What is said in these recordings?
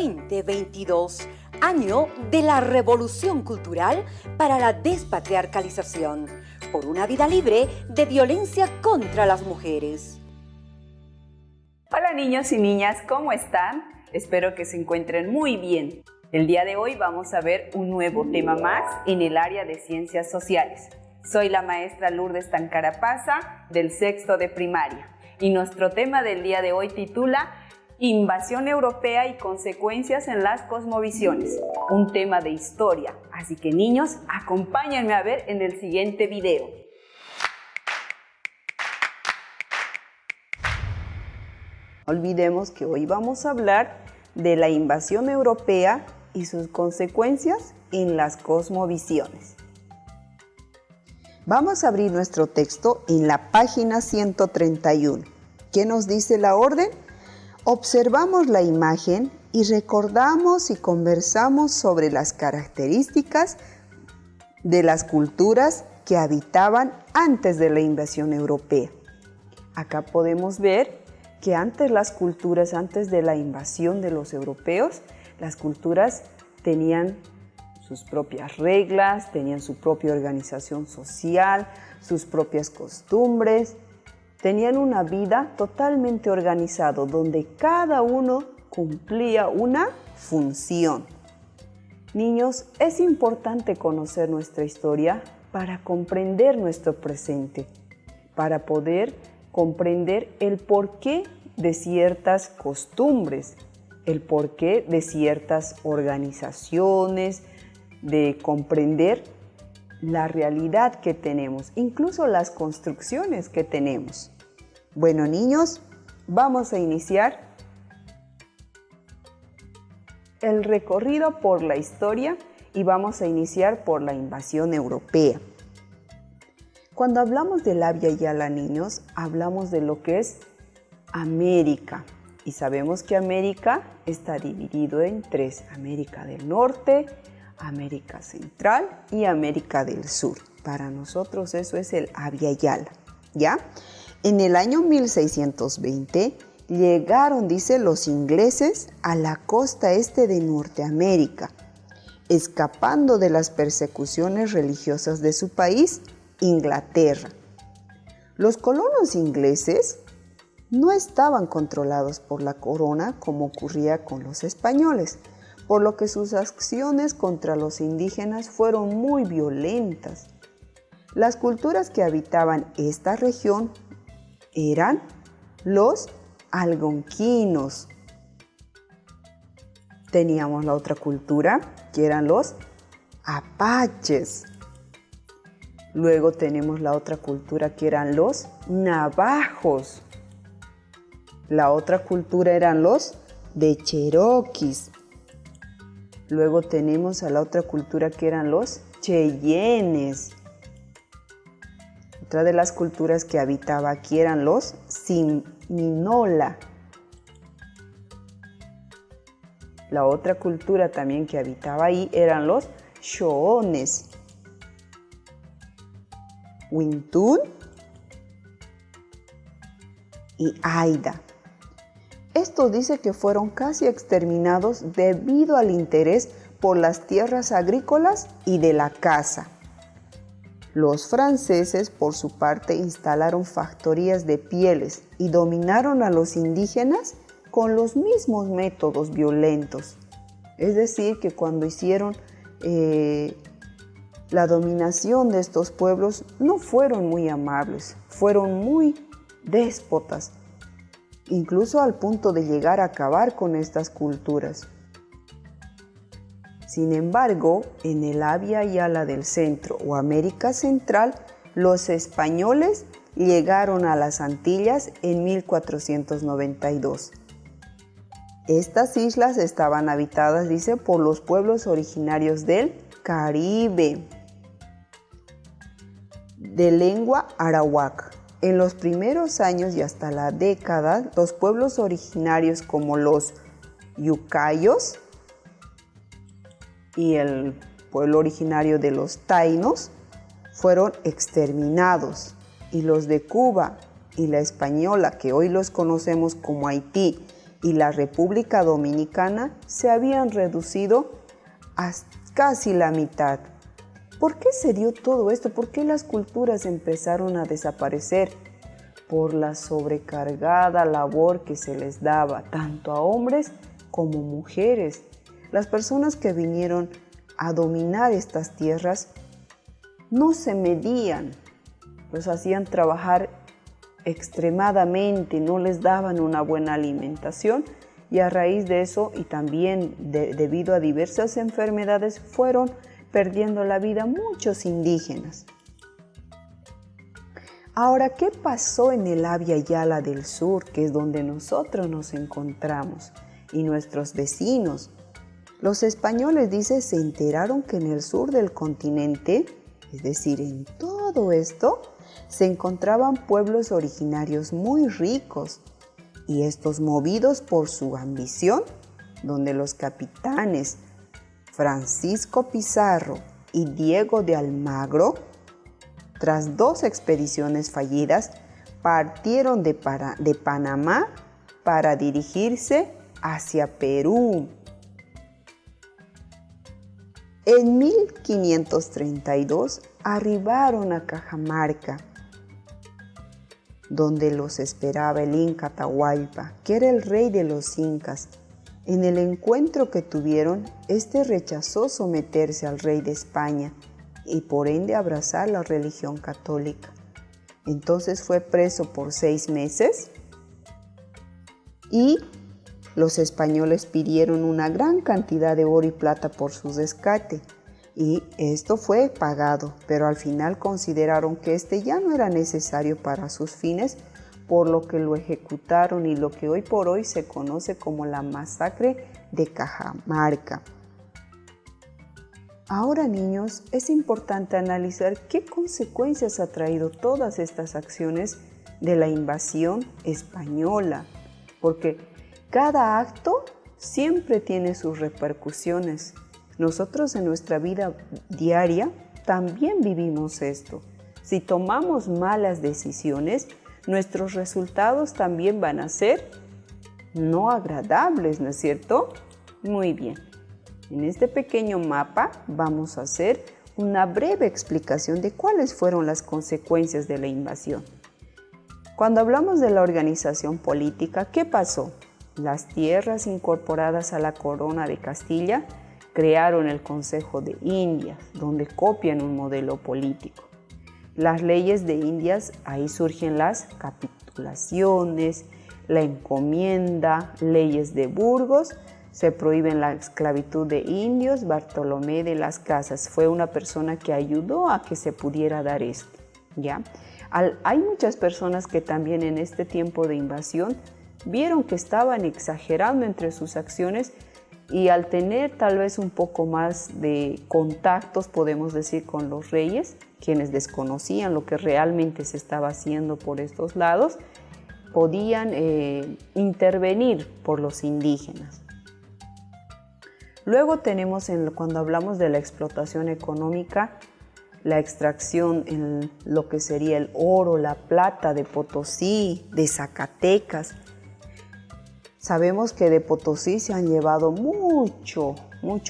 2022, año de la Revolución Cultural para la Despatriarcalización, por una vida libre de violencia contra las mujeres. Hola niños y niñas, ¿cómo están? Espero que se encuentren muy bien. El día de hoy vamos a ver un nuevo tema más en el área de Ciencias Sociales. Soy la maestra Lourdes Tancarapaza del sexto de primaria y nuestro tema del día de hoy titula Invasión Europea y consecuencias en las cosmovisiones, un tema de historia. Así que niños, acompáñenme a ver en el siguiente video. No olvidemos que hoy vamos a hablar de la invasión europea y sus consecuencias en las cosmovisiones. Vamos a abrir nuestro texto en la página 131. ¿Qué nos dice la orden? Observamos la imagen y recordamos y conversamos sobre las características de las culturas que habitaban antes de la invasión europea. Acá podemos ver que antes de la invasión de los europeos, las culturas tenían sus propias reglas, tenían su propia organización social, sus propias costumbres. Tenían una vida totalmente organizada, donde cada uno cumplía una función. Niños, es importante conocer nuestra historia para comprender nuestro presente, para poder comprender el porqué de ciertas costumbres, el porqué de ciertas organizaciones, de comprender la realidad que tenemos, incluso las construcciones que tenemos. Bueno, niños, vamos a iniciar el recorrido por la historia y vamos a iniciar por la invasión europea. Cuando hablamos del Abya Yala, niños, hablamos de lo que es América. Y sabemos que América está dividido en tres: América del Norte, América Central y América del Sur. Para nosotros eso es el Abya Yala, ¿ya? En el año 1620 llegaron, dice, los ingleses a la costa este de Norteamérica, escapando de las persecuciones religiosas de su país, Inglaterra. Los colonos ingleses no estaban controlados por la corona como ocurría con los españoles, por lo que sus acciones contra los indígenas fueron muy violentas. Las culturas que habitaban esta región eran los algonquinos. Teníamos la otra cultura, que eran los apaches. Luego tenemos la otra cultura, que eran los navajos. La otra cultura eran los de Cherokees. Luego tenemos a la otra cultura, que eran los cheyennes. Otra de las culturas que habitaba aquí eran los Seminola. La otra cultura también que habitaba ahí eran los Shoones, Wintún y Aida. Esto dice que fueron casi exterminados debido al interés por las tierras agrícolas y de la caza. Los franceses, por su parte, instalaron factorías de pieles y dominaron a los indígenas con los mismos métodos violentos. Es decir, que cuando hicieron la dominación de estos pueblos, no fueron muy amables, fueron muy déspotas, incluso al punto de llegar a acabar con estas culturas. Sin embargo, en el Abya Yala del centro o América Central, los españoles llegaron a las Antillas en 1492. Estas islas estaban habitadas, dice, por los pueblos originarios del Caribe, de lengua arawak. En los primeros años y hasta la década, los pueblos originarios como los yucayos y el pueblo originario de los taínos fueron exterminados, y los de Cuba y la Española, que hoy los conocemos como Haití, y la República Dominicana se habían reducido a casi la mitad. ¿Por qué se dio todo esto? ¿Por qué las culturas empezaron a desaparecer? Por la sobrecargada labor que se les daba tanto a hombres como mujeres. Las personas que vinieron a dominar estas tierras no se medían, los hacían trabajar extremadamente, no les daban una buena alimentación y a raíz de eso y también debido a diversas enfermedades fueron perdiendo la vida muchos indígenas. Ahora, ¿qué pasó en el Abya Yala del Sur, que es donde nosotros nos encontramos, y nuestros vecinos? Los españoles, dice, se enteraron que en el sur del continente, es decir, en todo esto, se encontraban pueblos originarios muy ricos, y estos movidos por su ambición, donde los capitanes Francisco Pizarro y Diego de Almagro, tras 2 expediciones fallidas, partieron de Panamá para dirigirse hacia Perú. En 1532 arribaron a Cajamarca, donde los esperaba el Inca Atahualpa, que era el rey de los incas. En el encuentro que tuvieron, este rechazó someterse al rey de España y por ende abrazar la religión católica. Entonces fue preso por 6 meses y los españoles pidieron una gran cantidad de oro y plata por su rescate y esto fue pagado, pero al final consideraron que este ya no era necesario para sus fines, por lo que lo ejecutaron y lo que hoy por hoy se conoce como la masacre de Cajamarca. Ahora, niños, es importante analizar qué consecuencias ha traído todas estas acciones de la invasión española, porque cada acto siempre tiene sus repercusiones. Nosotros en nuestra vida diaria también vivimos esto. Si tomamos malas decisiones, nuestros resultados también van a ser no agradables, ¿no es cierto? Muy bien. En este pequeño mapa vamos a hacer una breve explicación de cuáles fueron las consecuencias de la invasión. Cuando hablamos de la organización política, ¿qué pasó? Las tierras incorporadas a la corona de Castilla crearon el Consejo de Indias, donde copian un modelo político. Las leyes de Indias, ahí surgen las capitulaciones, la encomienda, leyes de Burgos, se prohíben la esclavitud de indios. Bartolomé de las Casas fue una persona que ayudó a que se pudiera dar esto, ¿ya? Hay muchas personas que también en este tiempo de invasión vieron que estaban exagerando entre sus acciones y al tener tal vez un poco más de contactos, podemos decir, con los reyes, quienes desconocían lo que realmente se estaba haciendo por estos lados, podían intervenir por los indígenas. Luego tenemos, cuando hablamos de la explotación económica, la extracción en lo que sería el oro, la plata de Potosí, de Zacatecas. Sabemos que de Potosí se han llevado mucho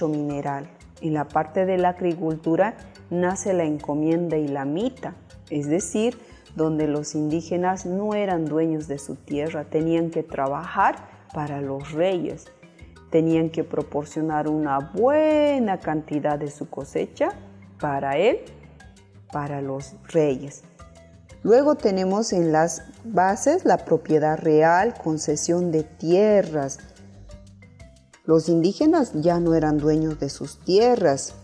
mineral. En la parte de la agricultura nace la encomienda y la mita, es decir, donde los indígenas no eran dueños de su tierra, tenían que trabajar para los reyes, tenían que proporcionar una buena cantidad de su cosecha para él, para los reyes. Luego tenemos en las bases la propiedad real, concesión de tierras. Los indígenas ya no eran dueños de sus tierras.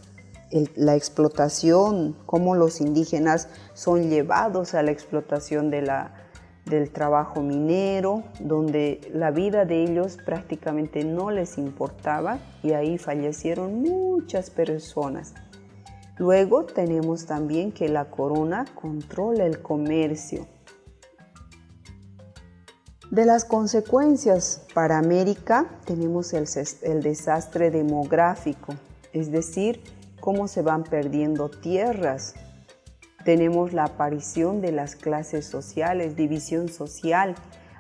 La explotación, cómo los indígenas son llevados a la explotación del trabajo minero, donde la vida de ellos prácticamente no les importaba y ahí fallecieron muchas personas. Luego tenemos también que la corona controla el comercio. De las consecuencias para América tenemos el desastre demográfico, es decir, cómo se van perdiendo tierras. Tenemos la aparición de las clases sociales, división social.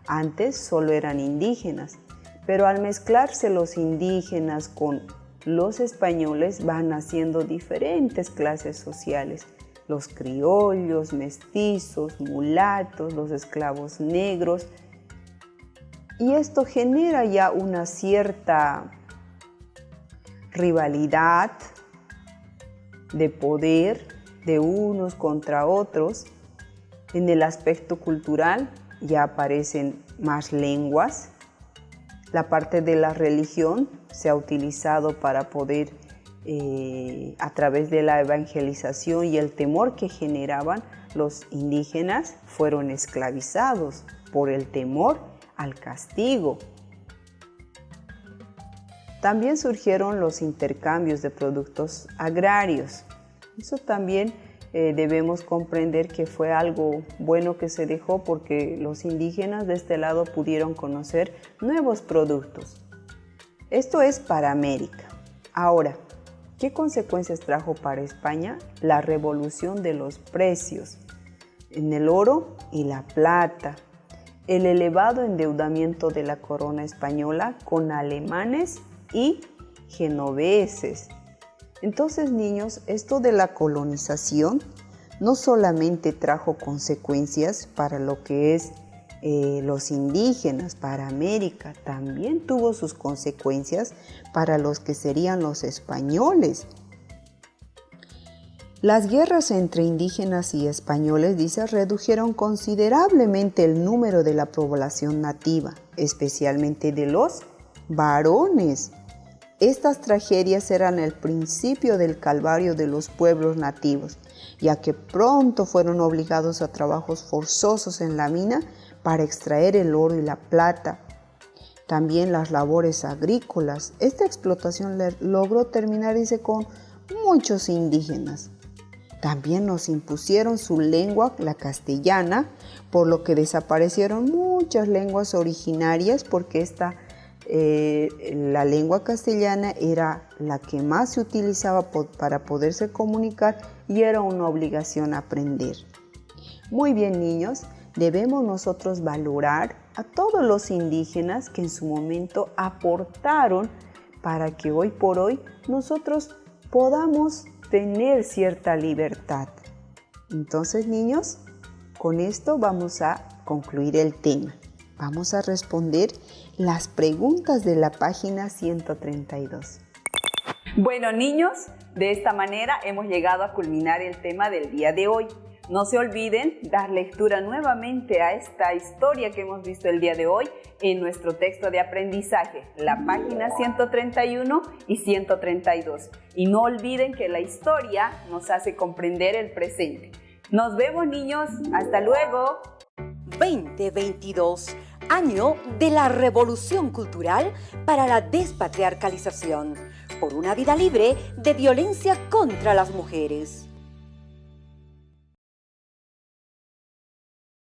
Antes solo eran indígenas, pero al mezclarse los indígenas con los españoles van naciendo diferentes clases sociales. Los criollos, mestizos, mulatos, los esclavos negros. Y esto genera ya una cierta rivalidad de poder de unos contra otros. En el aspecto cultural ya aparecen más lenguas. La parte de la religión se ha utilizado para poder, a través de la evangelización y el temor que generaban los indígenas, fueron esclavizados por el temor al castigo. También surgieron los intercambios de productos agrarios. Eso también debemos comprender que fue algo bueno que se dejó porque los indígenas de este lado pudieron conocer nuevos productos. Esto es para América. Ahora, ¿qué consecuencias trajo para España la revolución de los precios en el oro y la plata? El elevado endeudamiento de la corona española con alemanes y genoveses. Entonces, niños, esto de la colonización no solamente trajo consecuencias para lo que es los indígenas, para América, también tuvo sus consecuencias para los que serían los españoles. Las guerras entre indígenas y españoles, dice, redujeron considerablemente el número de la población nativa, especialmente de los varones. Estas tragedias eran el principio del calvario de los pueblos nativos, ya que pronto fueron obligados a trabajos forzosos en la mina para extraer el oro y la plata. También las labores agrícolas. Esta explotación logró terminar, dice, con muchos indígenas. También nos impusieron su lengua, la castellana, por lo que desaparecieron muchas lenguas originarias, porque la lengua castellana era la que más se utilizaba para poderse comunicar y era una obligación aprender. Muy bien, niños, debemos nosotros valorar a todos los indígenas que en su momento aportaron para que hoy por hoy nosotros podamos tener cierta libertad. Entonces, niños, con esto vamos a concluir el tema. Vamos a responder las preguntas de la página 132. Bueno, niños, de esta manera hemos llegado a culminar el tema del día de hoy. No se olviden dar lectura nuevamente a esta historia que hemos visto el día de hoy en nuestro texto de aprendizaje, la página 131 y 132. Y no olviden que la historia nos hace comprender el presente. Nos vemos, niños. Hasta luego. 2022, año de la Revolución Cultural para la Despatriarcalización, por una vida libre de violencia contra las mujeres.